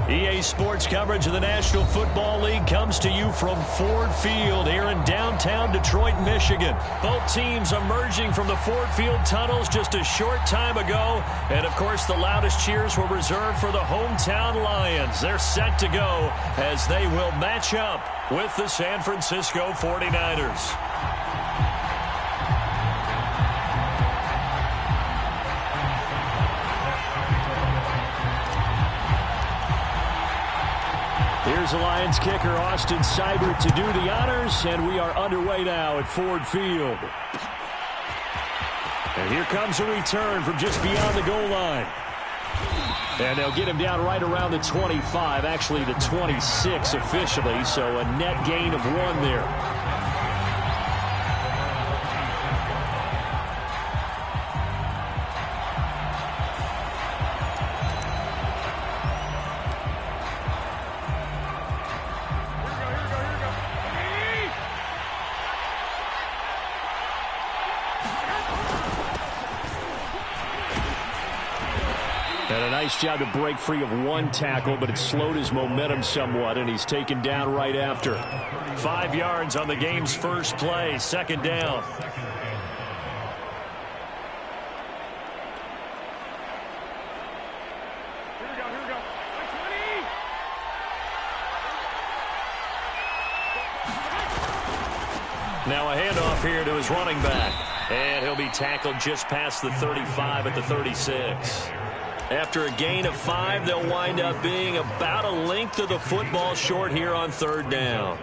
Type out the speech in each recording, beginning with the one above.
EA Sports coverage of the National Football League comes to you from Ford Field here in downtown Detroit, Michigan. Both teams emerging from the Ford Field tunnels just a short time ago. And, of course, the loudest cheers were reserved for the hometown Lions. They're set to go as they will match up with the San Francisco 49ers. Here's the Lions kicker, Austin Seibert, to do the honors, and we are underway now at Ford Field. And here comes a return from just beyond the goal line. And they'll get him down right around the 25, actually the 26 officially, so a net gain of 1 there. Nice job to break free of 1 tackle, but it slowed his momentum somewhat, and he's taken down right after. 5 yards on the game's first play, 2nd down. Now a handoff here to his running back, and he'll be tackled just past the 35 at the 36. After a gain of 5, they'll wind up being about a length of the football short here on 3rd down.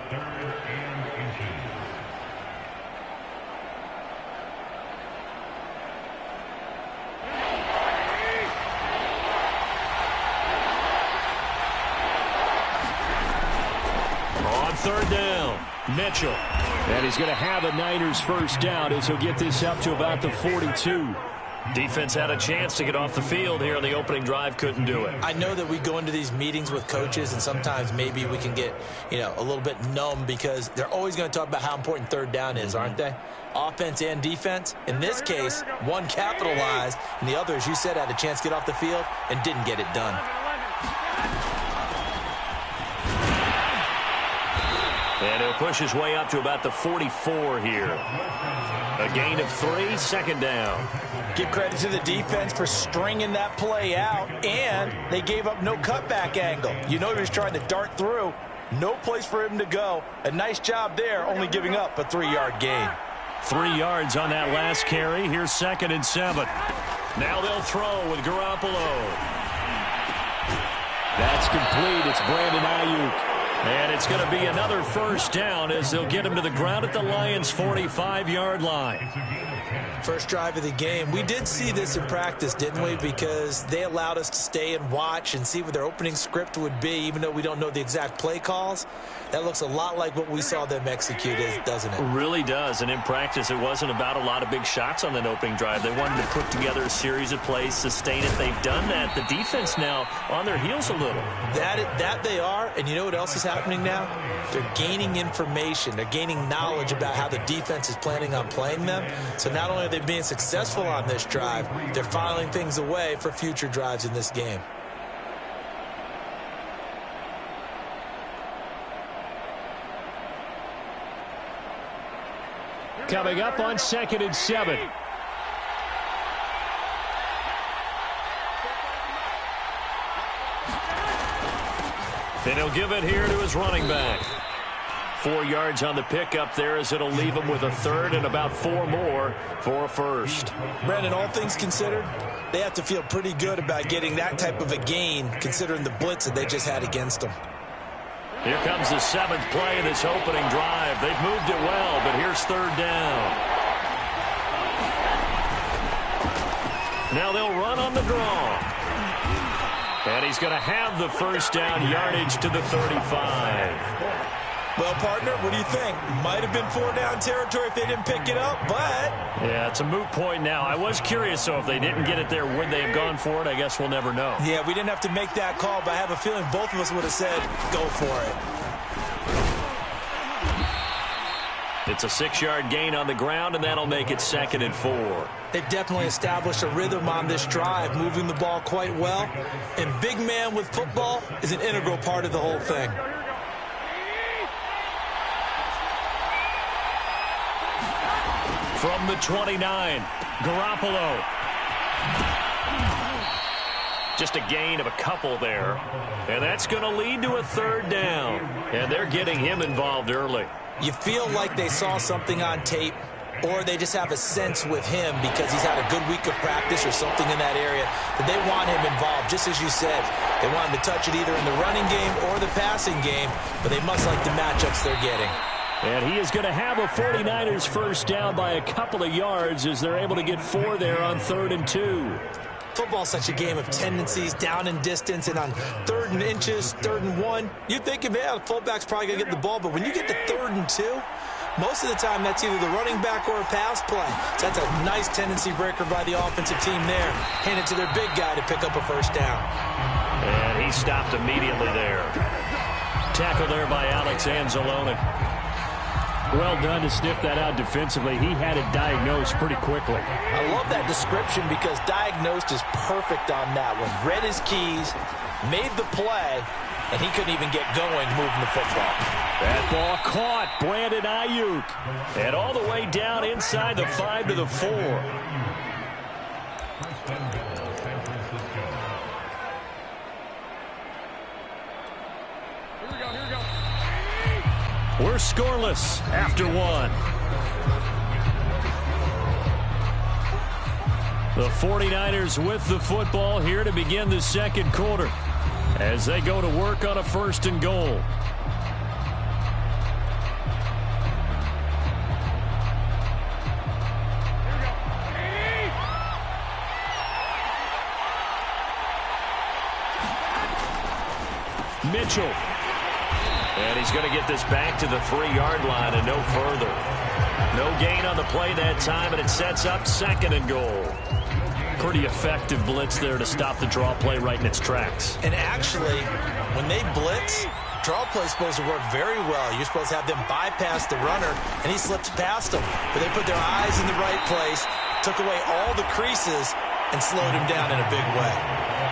On 3rd down, Mitchell. And he's going to have a Niners first down as he'll get this up to about the 42. Defense had a chance to get off the field here on the opening drive, couldn't do it. I know that we go into these meetings with coaches, and sometimes maybe we can get, a little bit numb because they're always going to talk about how important 3rd down is, aren't they? Offense and defense. In this case, one capitalized, and the other, as you said, had a chance to get off the field and didn't get it done. And he'll push his way up to about the 44 here. A gain of 3, 2nd down. Give credit to the defense for stringing that play out, and they gave up no cutback angle. He was trying to dart through. No place for him to go. A nice job there, only giving up a 3-yard gain. 3 yards on that last carry. Here's 2nd and 7. Now they'll throw with Garoppolo. That's complete. It's Brandon Ayuk. And it's going to be another first down as they'll get him to the ground at the Lions' 45-yard line. First drive of the game. We did see this in practice, didn't we? Because they allowed us to stay and watch and see what their opening script would be, even though we don't know the exact play calls. That looks a lot like what we saw them execute, doesn't it? It really does. And in practice, it wasn't about a lot of big shots on that opening drive. They wanted to put together a series of plays, sustain it. They've done that. The defense now on their heels a little. That they are. And you know what else is happening now? They're gaining information. They're gaining knowledge about how the defense is planning on playing them. So not only are they being successful on this drive, they're filing things away for future drives in this game. Coming up on 2nd and 7. And he'll give it here to his running back. 4 yards on the pickup there as it'll leave him with a 3rd and about 4 more for a first. Brandon, all things considered, they have to feel pretty good about getting that type of a gain considering the blitz that they just had against them. Here comes the 7th play of this opening drive. They've moved it well, but here's 3rd down. Now they'll run on the draw. And he's going to have the first down, yardage to the 35. Well, partner, what do you think? Might have been 4-down territory if they didn't pick it up, but... Yeah, it's a moot point now. I was curious, so if they didn't get it there, would they have gone for it? I guess we'll never know. Yeah, we didn't have to make that call, but I have a feeling both of us would have said, go for it. It's a 6-yard gain on the ground, and that'll make it 2nd and 4. They've definitely established a rhythm on this drive, moving the ball quite well. And big man with football is an integral part of the whole thing. From the 29, Garoppolo. Just a gain of a couple there. And that's going to lead to a 3rd down. And they're getting him involved early. You feel like they saw something on tape, or they just have a sense with him because he's had a good week of practice or something in that area that they want him involved. Just as you said, they want him to touch it either in the running game or the passing game, but they must like the matchups they're getting. And he is going to have a 49ers first down by a couple of yards as they're able to get 4 there on 3rd and 2. Football's such a game of tendencies, down and distance, and on 3rd and inches, 3rd and 1, you're thinking, yeah, the fullback's probably going to get the ball, but when you get to 3rd and 2, most of the time that's either the running back or a pass play. So that's a nice tendency breaker by the offensive team there. Hand it to their big guy to pick up a first down. And he stopped immediately there. Tackle there by Alex Anzalone. Well done to sniff that out defensively. He had it diagnosed pretty quickly. I love that description because diagnosed is perfect on that one. Read his keys, made the play, and he couldn't even get going moving the football. That ball caught. Brandon Ayuk. And all the way down inside the 5 to the 4. We're scoreless after 1. The 49ers with the football here to begin the 2nd quarter as they go to work on a 1st and goal. Mitchell. And he's going to get this back to the 3-yard line and no further. No gain on the play that time, and it sets up 2nd and goal. Pretty effective blitz there to stop the draw play right in its tracks. And actually, when they blitz, draw play is supposed to work very well. You're supposed to have them bypass the runner, and he slips past them. But they put their eyes in the right place, took away all the creases, and slowed him down in a big way.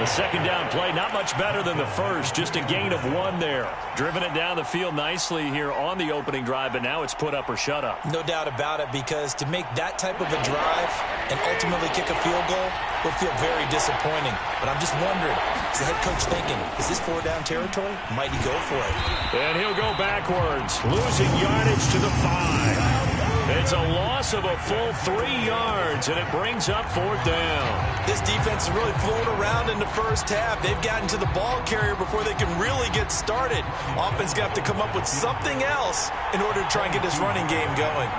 The 2nd down play, not much better than the first. Just a gain of 1 there. Driven it down the field nicely here on the opening drive, but now it's put up or shut up. No doubt about it, because to make that type of a drive and ultimately kick a field goal will feel very disappointing. But I'm just wondering, is the head coach thinking, is this 4-down territory? Might he go for it? And he'll go backwards, losing yardage to the 5. It's a loss of a full 3 yards, and it brings up 4th down. This defense is really flown around in the first half. They've gotten to the ball carrier before they can really get started. Offense got to come up with something else in order to try and get this running game going.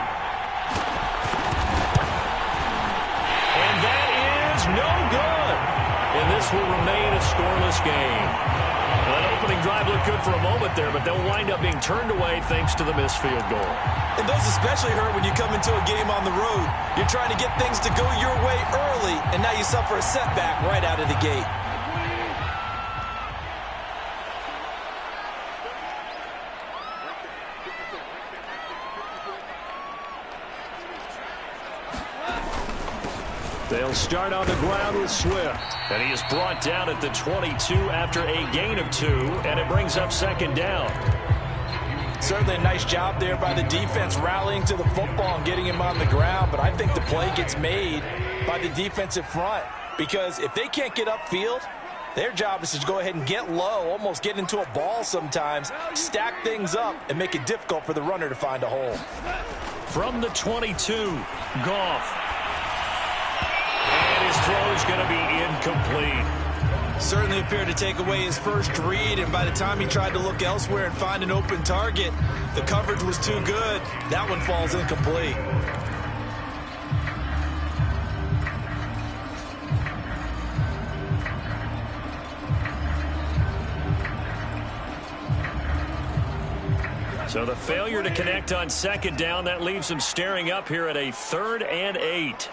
And that is no good. And this will remain a scoreless game. That opening drive looked good for a moment there, but they'll wind up being turned away thanks to the missed field goal. And those especially hurt when you come into a game on the road. You're trying to get things to go your way early, and now you suffer a setback right out of the gate. They'll start on the ground with Swift. And he is brought down at the 22 after a gain of 2, and it brings up 2nd down. Certainly a nice job there by the defense rallying to the football and getting him on the ground, but I think the play gets made by the defensive front because if they can't get upfield, their job is to go ahead and get low, almost get into a ball sometimes, stack things up, and make it difficult for the runner to find a hole. From the 22, Goff. And his throw is going to be incomplete. Certainly appeared to take away his first read, and by the time he tried to look elsewhere and find an open target, the coverage was too good. That one falls incomplete. So the failure to connect on 2nd down, that leaves him staring up here at a 3rd and 8.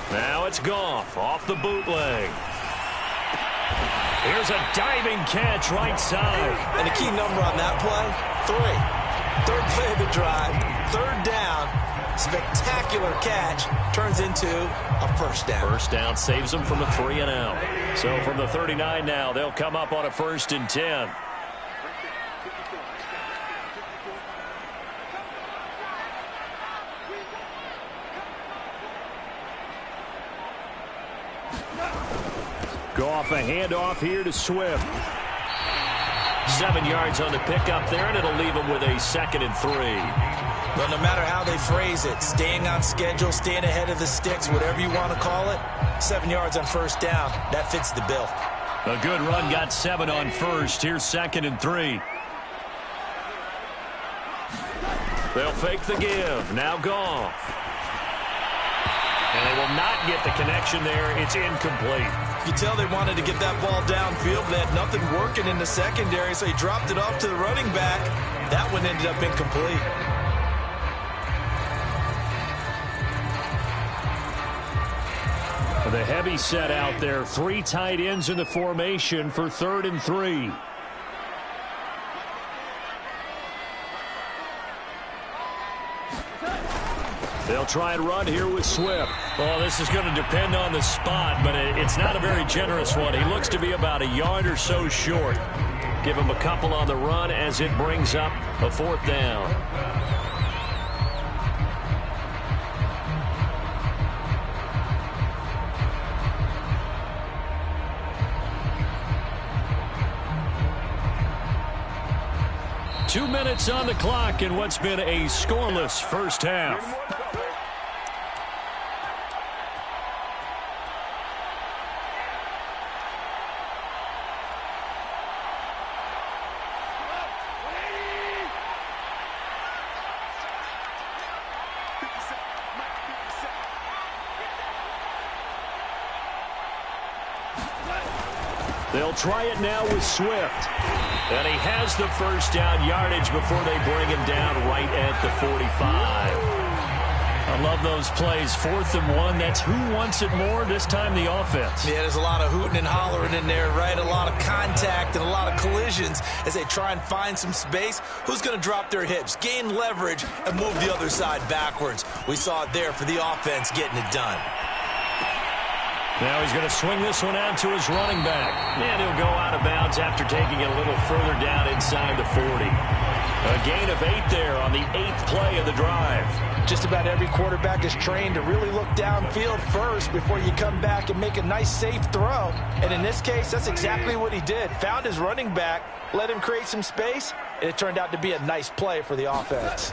Now it's Goff off the bootleg. Here's a diving catch right side. And a key number on that play, 3. Third play of the drive, third down, spectacular catch, turns into a first down. First down saves them from a 3 and out. So from the 39 now, they'll come up on a 1st and 10. Goff, a handoff here to Swift. 7 yards on the pickup there, and it'll leave him with a 2nd and 3. Well, no matter how they phrase it, staying on schedule, staying ahead of the sticks, whatever you want to call it, 7 yards on first down, that fits the bill. A good run, got 7 on first. Here's 2nd and 3. They'll fake the give. Now Goff. And they will not get the connection there. It's incomplete. You tell they wanted to get that ball downfield, but they had nothing working in the secondary, so he dropped it off to the running back. That one ended up incomplete. The heavy set out there. 3 tight ends in the formation for 3rd and 3. They'll try and run here with Swift. Well, this is going to depend on the spot, but it's not a very generous one. He looks to be about a yard or so short. Give him a couple on the run as it brings up a 4th down. Two minutes on the clock in what's been a scoreless first half. They'll try it now with Swift. And he has the first down yardage before they bring him down right at the 45. I love those plays. 4th and 1. That's who wants it more, this time the offense. Yeah, there's a lot of hooting and hollering in there, right? A lot of contact and a lot of collisions as they try and find some space. Who's going to drop their hips, gain leverage, and move the other side backwards? We saw it there for the offense getting it done. Now he's going to swing this one out to his running back. And he'll go out of bounds after taking it a little further down inside the 40. A gain of 8 there on the 8th play of the drive. Just about every quarterback is trained to really look downfield first before you come back and make a nice, safe throw. And in this case, that's exactly what he did. Found his running back, let him create some space, and it turned out to be a nice play for the offense.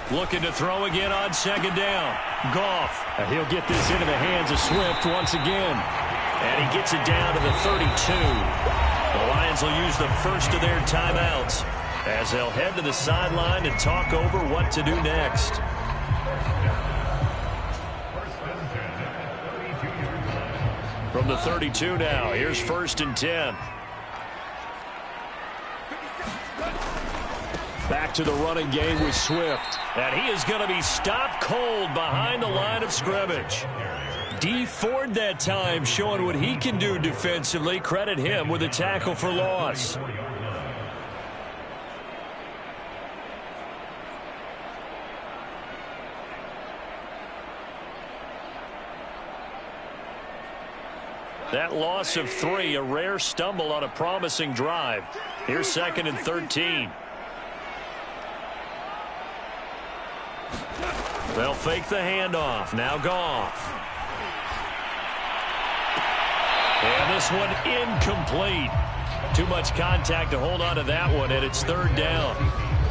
Looking to throw again on 2nd down. Goff. He'll get this into the hands of Swift once again. And he gets it down to the 32. The Lions will use the first of their timeouts as they'll head to the sideline and talk over what to do next. From the 32 now, here's 1st and 10. Back to the running game with Swift. And he is going to be stopped cold behind the line of scrimmage. D. Ford that time showing what he can do defensively. Credit him with a tackle for loss. That loss of 3, a rare stumble on a promising drive. Here's 2nd and 13. They'll fake the handoff. Now Goff. And this one incomplete. Too much contact to hold on to that one, and it's 3rd down.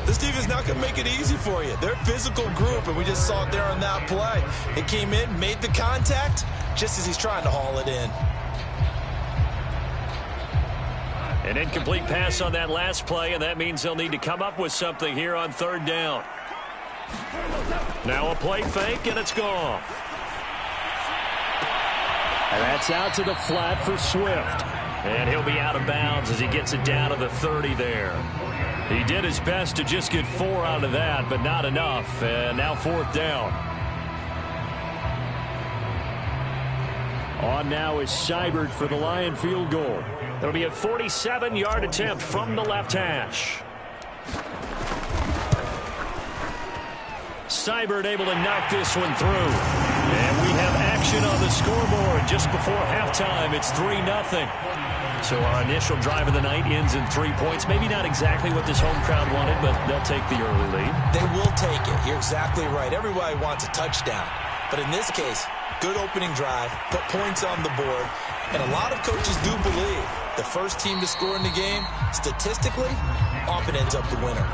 This defense not going to make it easy for you. They're a physical group, and we just saw it there on that play. It came in, made the contact, just as he's trying to haul it in. An incomplete pass on that last play, and that means they'll need to come up with something here on 3rd down. Now a play fake, and it's gone. And that's out to the flat for Swift. And he'll be out of bounds as he gets it down to the 30 there. He did his best to just get 4 out of that, but not enough. And now 4th down. On now is Seibert for the Lion field goal. It'll be a 47-yard attempt from the left hash. Seibert able to knock this one through. And we have action on the scoreboard just before halftime. It's 3-0. So our initial drive of the night ends in 3 points. Maybe not exactly what this home crowd wanted, but they'll take the early lead. They will take it. You're exactly right. Everybody wants a touchdown. But in this case, good opening drive, put points on the board, and a lot of coaches do believe the first team to score in the game, statistically, often ends up the winner.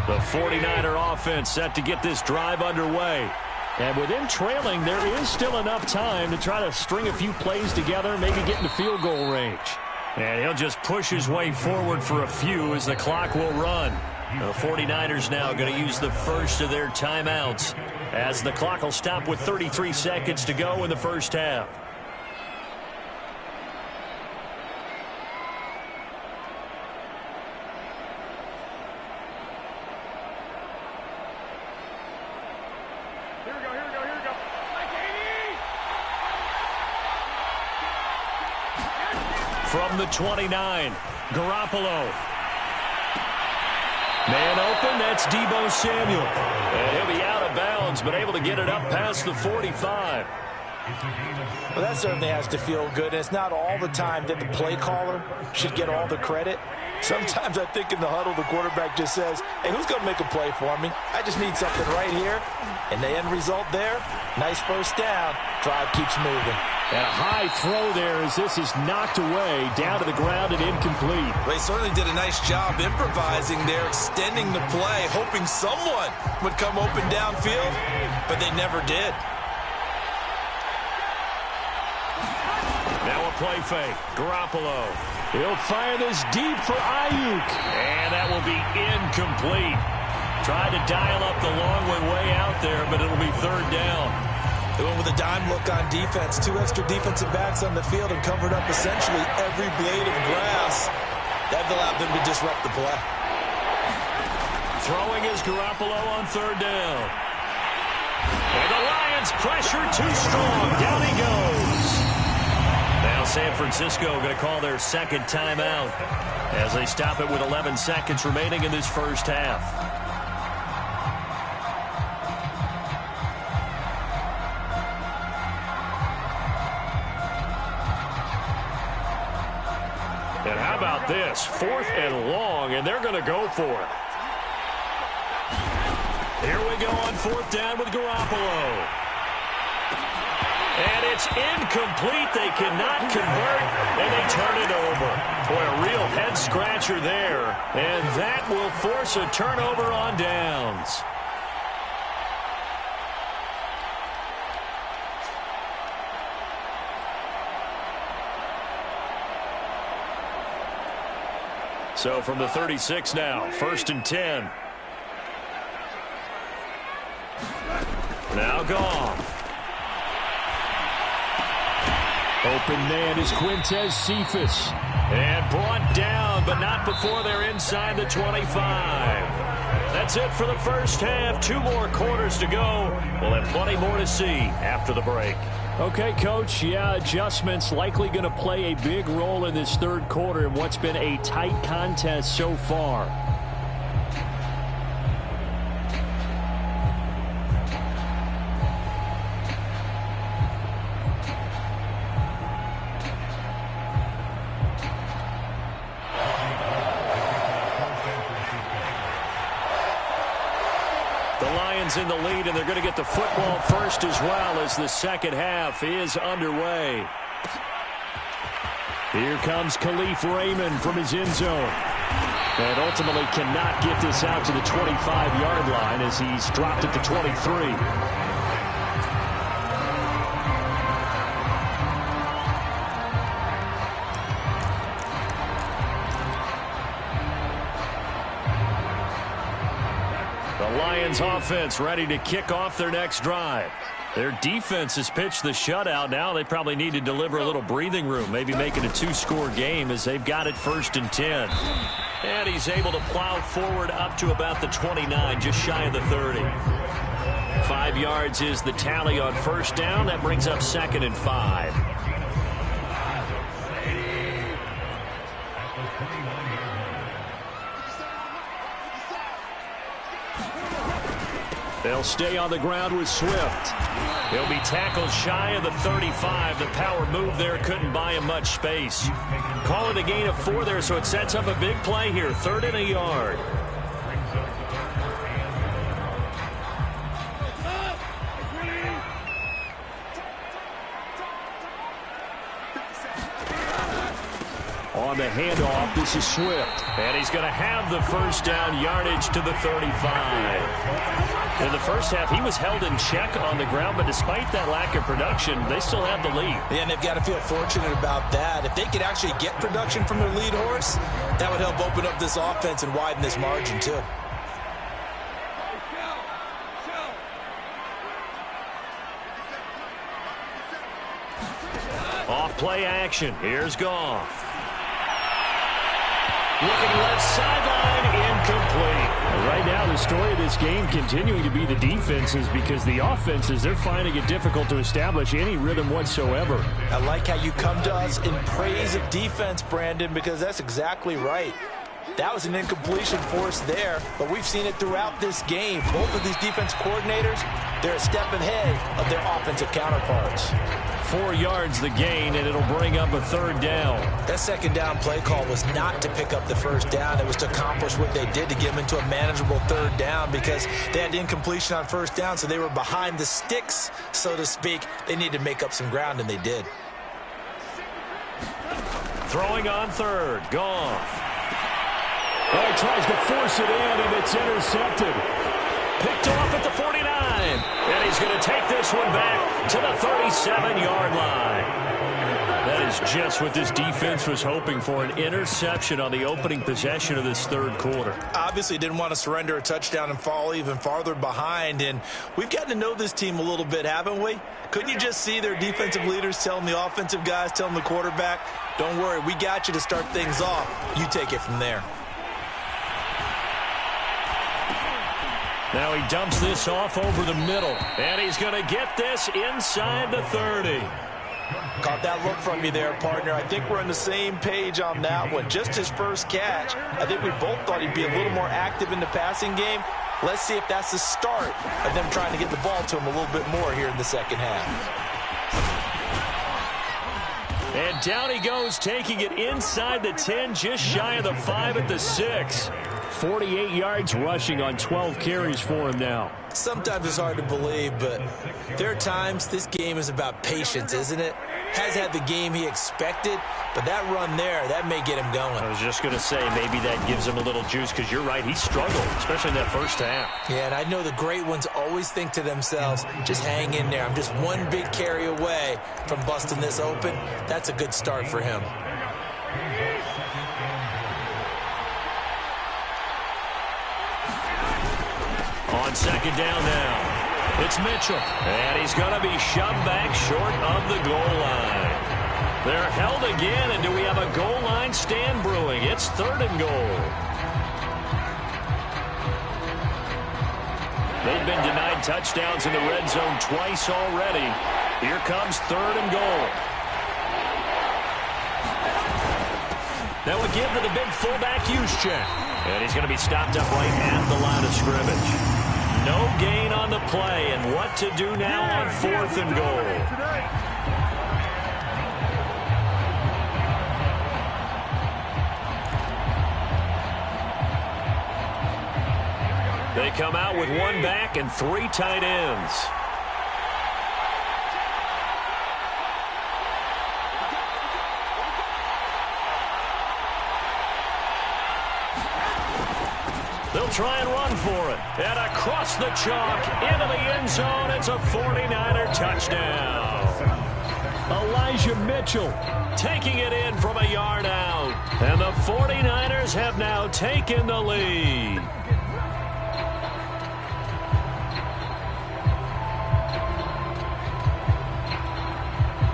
The 49er offense set to get this drive underway. And with him trailing, there is still enough time to try to string a few plays together, maybe get into field goal range. And he'll just push his way forward for a few as the clock will run. The 49ers now going to use the first of their timeouts as the clock will stop with 33 seconds to go in the first half. From the 29, Garoppolo. Man open, that's Deebo Samuel. And he'll be out of bounds, but able to get it up past the 45. Well, that certainly has to feel good. And it's not all the time that the play caller should get all the credit. Sometimes I think in the huddle, the quarterback just says, hey, who's going to make a play for me? I just need something right here. And the end result there, nice first down. Drive keeps moving. And a high throw there as this is knocked away, down to the ground and incomplete. They certainly did a nice job improvising there, extending the play, hoping someone would come open downfield, but they never did. Now a play fake. Garoppolo. He'll fire this deep for Ayuk. And that will be incomplete. Tried to dial up the long one way out there, but it'll be third down. They went with a dime look on defense. 2 extra defensive backs on the field and covered up essentially every blade of grass. That allowed them to disrupt the play. Throwing is Garoppolo on third down. And the Lions pressure too strong. Down he goes. Now San Francisco going to call their second timeout as they stop it with 11 seconds remaining in this first half. And how about this? 4th and long, and they're going to go for it. Here we go on 4th down with Garoppolo. And it's incomplete. They cannot convert, and they turn it over. Boy, a real head-scratcher there. And that will force a turnover on downs. So from the 36 now, 1st and 10. Now Goff. Open man is Quintez Cephas. And brought down, but not before they're inside the 25. That's it for the first half. 2 more quarters to go. We'll have plenty more to see after the break. Okay, Coach, yeah, adjustments likely going to play a big role in this third quarter in what's been a tight contest so far. In the lead, and they're going to get the football first as well as the second half is underway. Here comes Khalif Raymond from his end zone. And ultimately cannot get this out to the 25-yard line as he's dropped at the 23. Lions offense ready to kick off their next drive. Their defense has pitched the shutout. Now they probably need to deliver a little breathing room, maybe make it a 2-score game as they've got it 1st and 10. And he's able to plow forward up to about the 29, just shy of the 30. 5 yards is the tally on 1st down. That brings up 2nd and 5. They'll stay on the ground with Swift. He'll be tackled shy of the 35. The power move there couldn't buy him much space. Call it a gain of 4 there, so it sets up a big play here. 3rd and a yard. On the handoff, this is Swift. And he's going to have the first down, yardage to the 35. In the first half, he was held in check on the ground, but despite that lack of production, they still have the lead. Yeah, and they've got to feel fortunate about that. If they could actually get production from their lead horse, that would help open up this offense and widen this margin, too. Off play action. Here's Goff. Looking left sideline, incomplete. Right now, the story of this game continuing to be the defenses, because the offenses, they're finding it difficult to establish any rhythm whatsoever. I like how you come to us in praise of defense, Brandon, because that's exactly right. That was an incompletion force there, but we've seen it throughout this game. Both of these defense coordinators, they're a step ahead of their offensive counterparts. 4 yards the gain, and it'll bring up a 3rd down. That 2nd down play call was not to pick up the 1st down. It was to accomplish what they did, to get them into a manageable 3rd down, because they had incompletion on 1st down, so they were behind the sticks, so to speak. They needed to make up some ground, and they did. Throwing on 3rd, Goff. Oh, he tries to force it in, and it's intercepted. Picked off at the 49. And he's going to take this one back to the 37-yard line. That is just what this defense was hoping for, an interception on the opening possession of this 3rd quarter. Obviously didn't want to surrender a touchdown and fall even farther behind, and we've gotten to know this team a little bit, haven't we? Couldn't you just see their defensive leaders telling the offensive guys, telling the quarterback, don't worry, we got you to start things off. You take it from there. Now he dumps this off over the middle, and he's going to get this inside the 30. Caught that look from you there, partner. I think we're on the same page on that one. Just his first catch. I think we both thought he'd be a little more active in the passing game. Let's see if that's the start of them trying to get the ball to him a little bit more here in the 2nd half. And down he goes, taking it inside the 10, just shy of the 5 at the 6. 48 yards rushing on 12 carries for him now. Sometimes it's hard to believe, but there are times this game is about patience, isn't it? Has had the game he expected, but that run there, that may get him going. I was just going to say, maybe that gives him a little juice, because you're right, he struggled, especially in that 1st half. Yeah, and I know the great ones always think to themselves, just hang in there. I'm just one big carry away from busting this open. That's a good start for him. On 2nd down now, it's Mitchell, and he's going to be shoved back short of the goal line. They're held again, and do we have a goal line stand brewing? It's 3rd and goal. They've been denied touchdowns in the red zone twice already. Here comes 3rd and goal. That would give to the big fullback Juszczyk. And he's going to be stopped up right at the line of scrimmage. No gain on the play, and what to do now on 4th and goal. They come out with 1 back and 3 tight ends. They'll try and run for it. And across the chalk, into the end zone, it's a 49er touchdown. Elijah Mitchell taking it in from a yard out. And the 49ers have now taken the lead.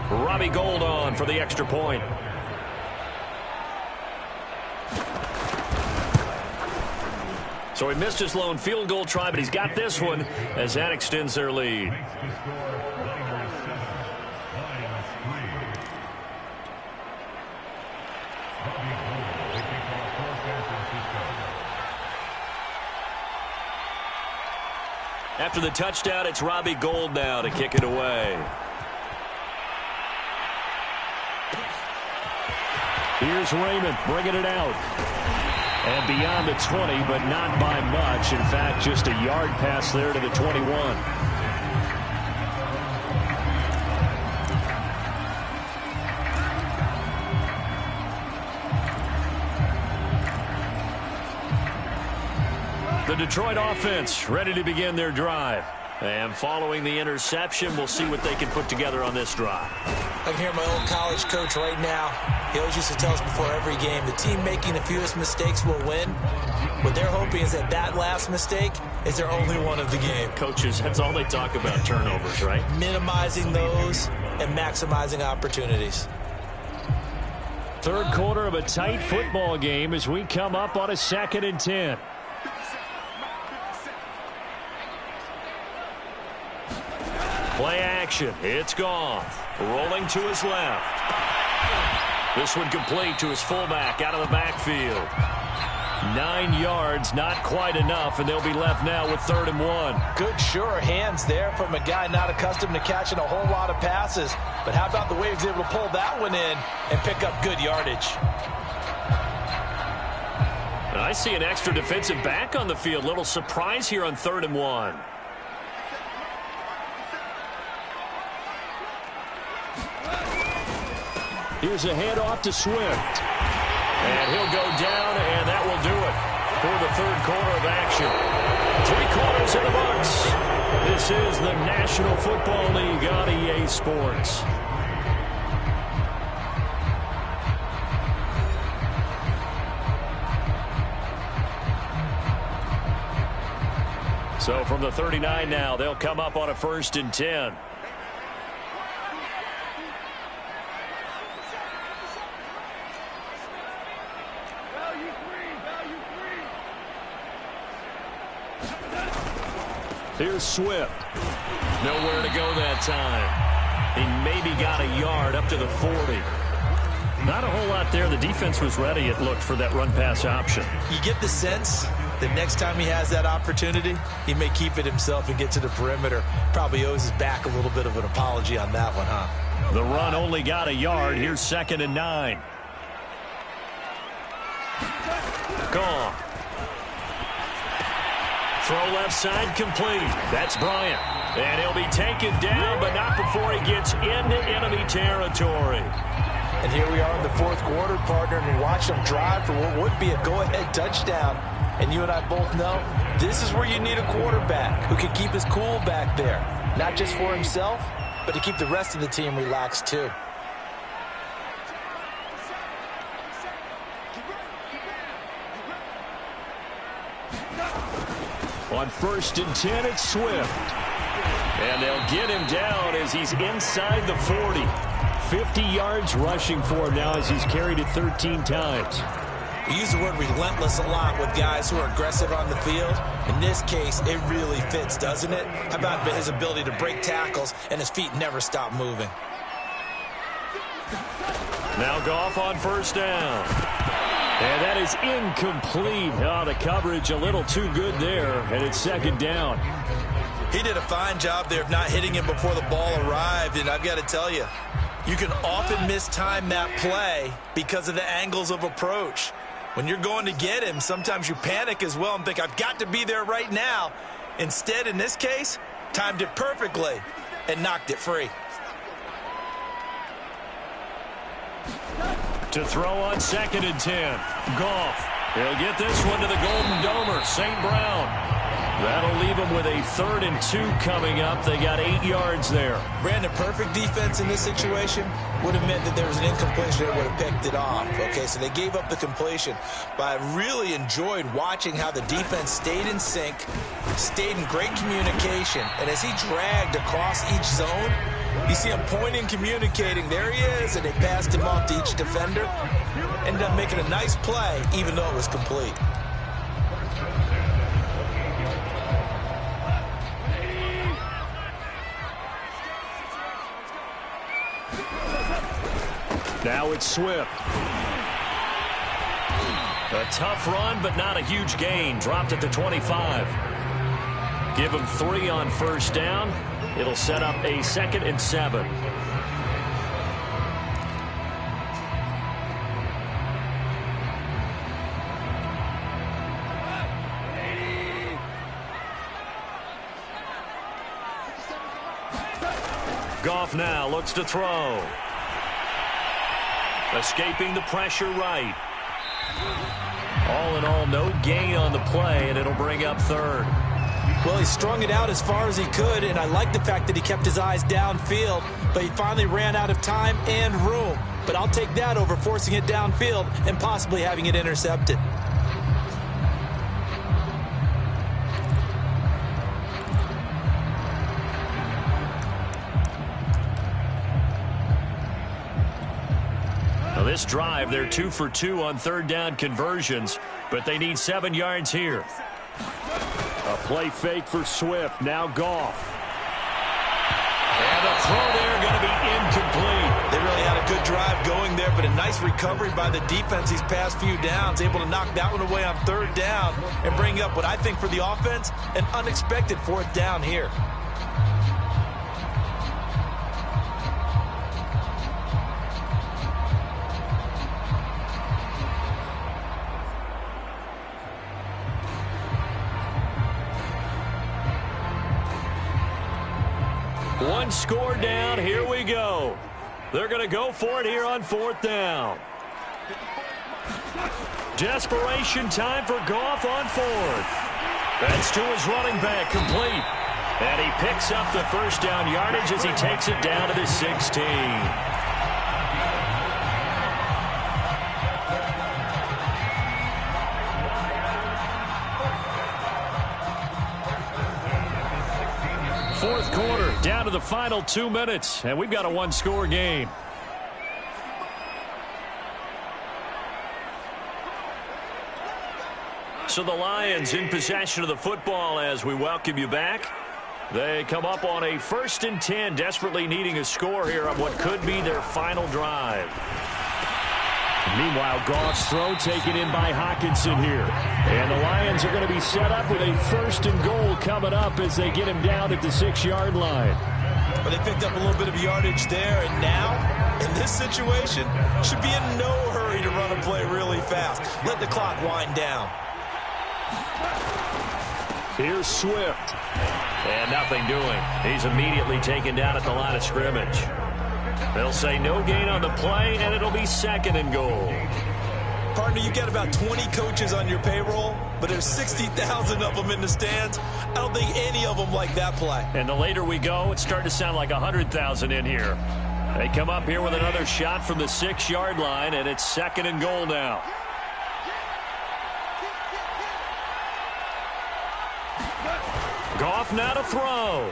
Robbie Gould on for the extra point. So he missed his lone field goal try, but he's got this one as that extends their lead. After the touchdown, it's Robbie Gould now to kick it away. Here's Raymond bringing it out. And beyond the 20, but not by much. In fact, just a yard pass there to the 21. The Detroit offense ready to begin their drive. And following the interception, we'll see what they can put together on this drive. I can hear my old college coach right now. He always used to tell us before every game, the team making the fewest mistakes will win. What they're hoping is that that last mistake is their only one of the game. Coaches, that's all they talk about, turnovers, right? Minimizing those and maximizing opportunities. Third quarter of a tight football game as we come up on a 2nd and 10. Play action. It's Goff. Rolling to his left. This one complete to his fullback out of the backfield. 9 yards, not quite enough, and they'll be left now with 3rd and 1. Good, sure hands there from a guy not accustomed to catching a whole lot of passes. But how about the way he was able to pull that one in and pick up good yardage? I see an extra defensive back on the field. Little surprise here on 3rd and 1. Here's a handoff to Swift. And he'll go down, and that will do it for the 3rd quarter of action. 3 quarters in the books. This is the National Football League on EA Sports. So from the 39 now, they'll come up on a 1st and 10. Here's Swift. Nowhere to go that time. He maybe got a yard up to the 40. Not a whole lot there. The defense was ready, it looked, for that run-pass option. You get the sense that next time he has that opportunity, he may keep it himself and get to the perimeter. Probably owes his back a little bit of an apology on that one, huh? The run only got a yard. Here's 2nd and 9. Gone. Throw left side complete. That's Bryant. And he'll be taken down, but not before he gets into enemy territory. And here we are in the 4th quarter, partner, and we watch them drive for what would be a go-ahead touchdown. And you and I both know this is where you need a quarterback who can keep his cool back there. Not just for himself, but to keep the rest of the team relaxed too. On 1st and 10, it's Swift. And they'll get him down as he's inside the 40. 50 yards rushing for him now as he's carried it 13 times. We use the word relentless a lot with guys who are aggressive on the field. In this case, it really fits, doesn't it? How about his ability to break tackles and his feet never stop moving? Now Goff on 1st down. And that is incomplete. Oh, the coverage a little too good there, and it's 2nd down. He did a fine job there of not hitting him before the ball arrived, and I've got to tell you, you can often mistime that play because of the angles of approach. When you're going to get him, sometimes you panic as well and think, I've got to be there right now. Instead, in this case, timed it perfectly and knocked it free. To throw on 2nd and 10. Goff. He'll get this one to the Golden Domer, St. Brown. That'll leave them with a 3rd and 2 coming up. They got 8 yards there. Brandon, perfect defense in this situation would have meant that there was an incompletion that would have picked it off. Okay, so they gave up the completion. But I really enjoyed watching how the defense stayed in sync, stayed in great communication. And as he dragged across each zone, you see him pointing, communicating. There he is, and they passed him off to each defender. Ended up making a nice play, even though it was complete. Now it's Swift. A tough run, but not a huge gain. Dropped at the 25. Give him 3 on first down. It'll set up a 2nd and 7. Goff now looks to throw. Escaping the pressure right. All in all, no gain on the play, and it'll bring up 3rd. Well, he strung it out as far as he could, and I like the fact that he kept his eyes downfield, but he finally ran out of time and room. But I'll take that over forcing it downfield and possibly having it intercepted. Now this drive, they're 2 for 2 on 3rd down conversions, but they need 7 yards here. A play fake for Swift. Now Goff. And the throw there going to be incomplete. They really had a good drive going there, but a nice recovery by the defense these past few downs, able to knock that one away on 3rd down and bring up what I think for the offense, an unexpected 4th down here. One score down. Here we go. They're going to go for it here on 4th down. Desperation time for Goff on 4th. That's to his running back, complete. And he picks up the first down yardage as he takes it down to the 16. Fourth quarter, down to the final 2 minutes, and we've got a one-score game. So the Lions in possession of the football as we welcome you back. They come up on a 1st and 10, desperately needing a score here on what could be their final drive. Meanwhile, Goff's throw taken in by Hockenson here. And the Lions are going to be set up with a 1st and goal coming up as they get him down at the 6-yard line. But they picked up a little bit of yardage there, and now, in this situation, should be in no hurry to run a play really fast. Let the clock wind down. Here's Swift. And nothing doing. He's immediately taken down at the line of scrimmage. They'll say no gain on the play, and it'll be 2nd and goal. Partner, you get about 20 coaches on your payroll, but there's 60,000 of them in the stands. I don't think any of them like that play. And the later we go, it's starting to sound like 100,000 in here. They come up here with another shot from the 6-yard line, and it's 2nd and goal now. Goff now to throw.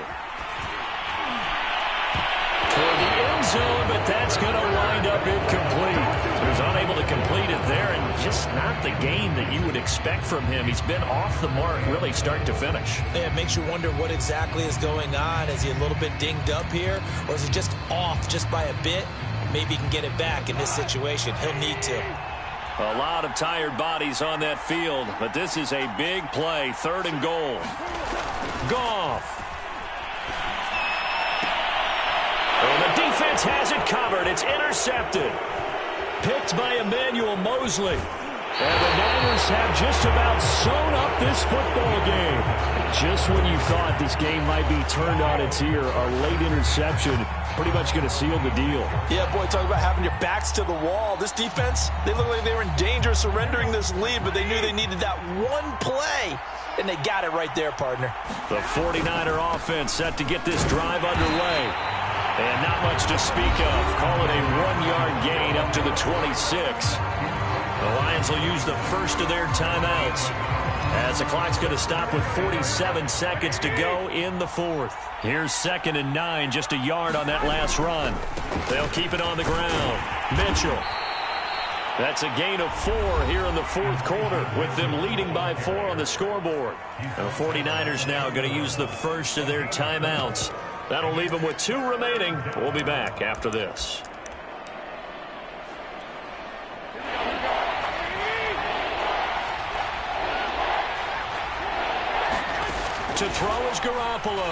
Toward the end zone, but that's going to wind up incomplete. He was unable to complete it there, and just not the game that you would expect from him. He's been off the mark really start to finish. Yeah, it makes you wonder what exactly is going on. Is he a little bit dinged up here, or is he just off just by a bit? Maybe he can get it back in this situation. He'll need to. A lot of tired bodies on that field, but this is a big play. 3rd and goal. Goff. And the defense has it covered. It's intercepted. Picked by Emmanuel Mosley. And the Niners have just about sewn up this football game. Just when you thought this game might be turned on its ear, a late interception pretty much going to seal the deal. Yeah, boy, talk about having your backs to the wall. This defense, they look like they were in danger of surrendering this lead, but they knew they needed that one play, and they got it right there, partner. The 49er offense set to get this drive underway. And not much to speak of. Call it a 1-yard gain up to the 26. The Lions will use the first of their timeouts as the clock's going to stop with 47 seconds to go in the 4th. Here's 2nd and 9, just a yard on that last run. They'll keep it on the ground. Mitchell. That's a gain of 4 here in the 4th quarter with them leading by 4 on the scoreboard. And the 49ers now going to use the first of their timeouts. That'll leave them with 2 remaining. We'll be back after this. To throw is Garoppolo.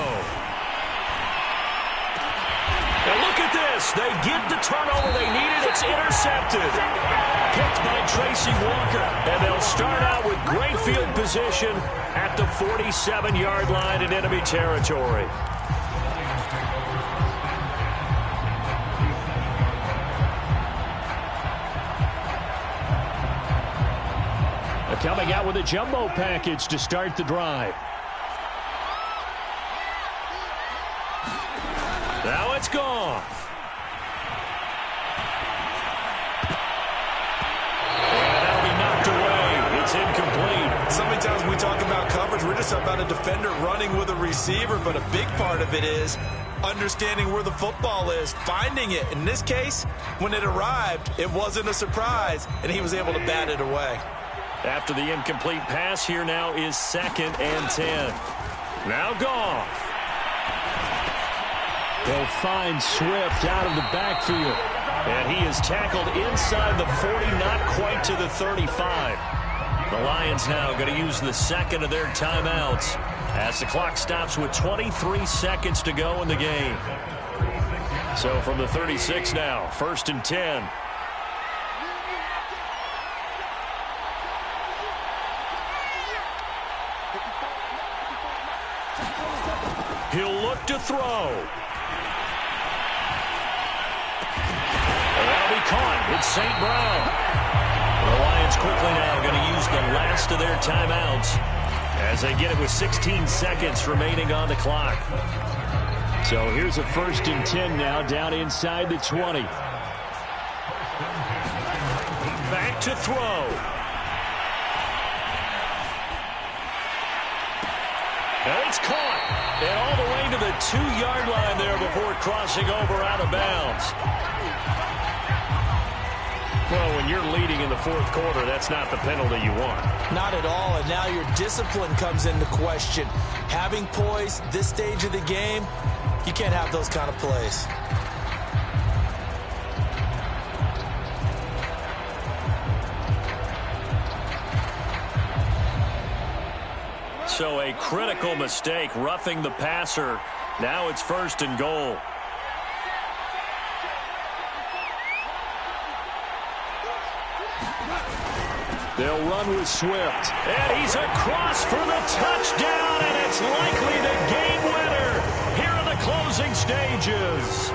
And look at this. They get the turnover they needed. It's intercepted. Picked by Tracy Walker. And they'll start out with great field position at the 47-yard line in enemy territory. Coming out with a jumbo package to start the drive. Now it's gone. And that'll be knocked away. It's incomplete. So many times we talk about coverage, we're just about a defender running with a receiver, but a big part of it is understanding where the football is, finding it. In this case, when it arrived, it wasn't a surprise, and he was able to bat it away. After the incomplete pass, here now is 2nd and 10. Now Goff. They'll find Swift out of the backfield. And he is tackled inside the 40, not quite to the 35. The Lions now going to use the second of their timeouts as the clock stops with 23 seconds to go in the game. So from the 36 now, 1st and 10. He'll look to throw. And that'll be caught. It's St. Brown. The Lions quickly now going to use the last of their timeouts as they get it with 16 seconds remaining on the clock. So here's a 1st and 10 now down inside the 20. Back to throw. And it's caught. And all the way to the 2-yard line there before crossing over out of bounds. Well, when you're leading in the 4th quarter, that's not the penalty you want. Not at all, and now your discipline comes into question. Having poise this stage of the game, you can't have those kind of plays. So a critical mistake, roughing the passer. Now it's 1st and goal. They'll run with Swift. And he's across for the touchdown, and it's likely the game winner here in the closing stages.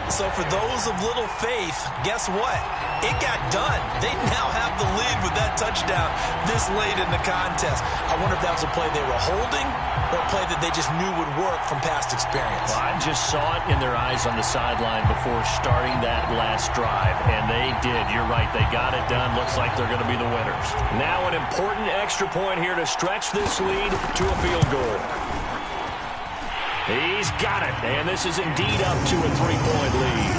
So for those of little faith, guess what? It got done. They now have the lead with that touchdown this late in the contest. I wonder if that was a play they were holding or a play that they just knew would work from past experience. Well, I just saw it in their eyes on the sideline before starting that last drive, and they did. You're right. They got it done. Looks like they're going to be the winners. Now an important extra point here to stretch this lead to a field goal. He's got it, and this is indeed up to a 3-point lead.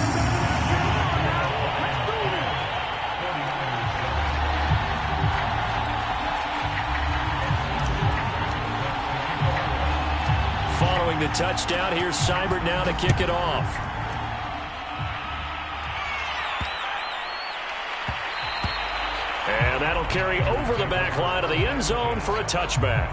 Following the touchdown, here's Seibert now to kick it off. And that'll carry over the back line of the end zone for a touchback.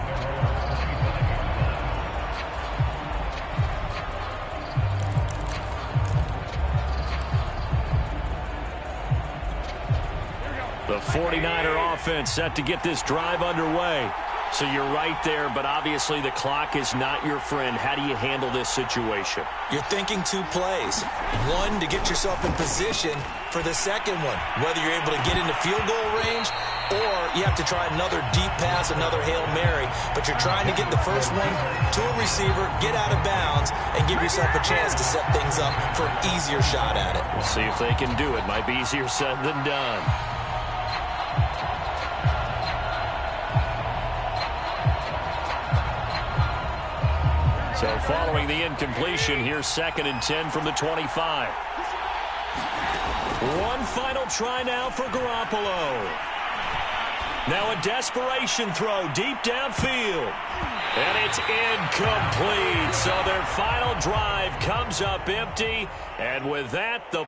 The 49er offense set to get this drive underway. So you're right there, but obviously the clock is not your friend. How do you handle this situation? You're thinking 2 plays. One, to get yourself in position for the second one, whether you're able to get into field goal range or you have to try another deep pass, another Hail Mary. But you're trying to get the first one to a receiver, get out of bounds, and give yourself a chance to set things up for an easier shot at it. We'll see if they can do it. Might be easier said than done. So following the incompletion, here's 2nd and 10 from the 25. One final try now for Garoppolo. Now a desperation throw deep downfield. And it's incomplete. So their final drive comes up empty. And with that, the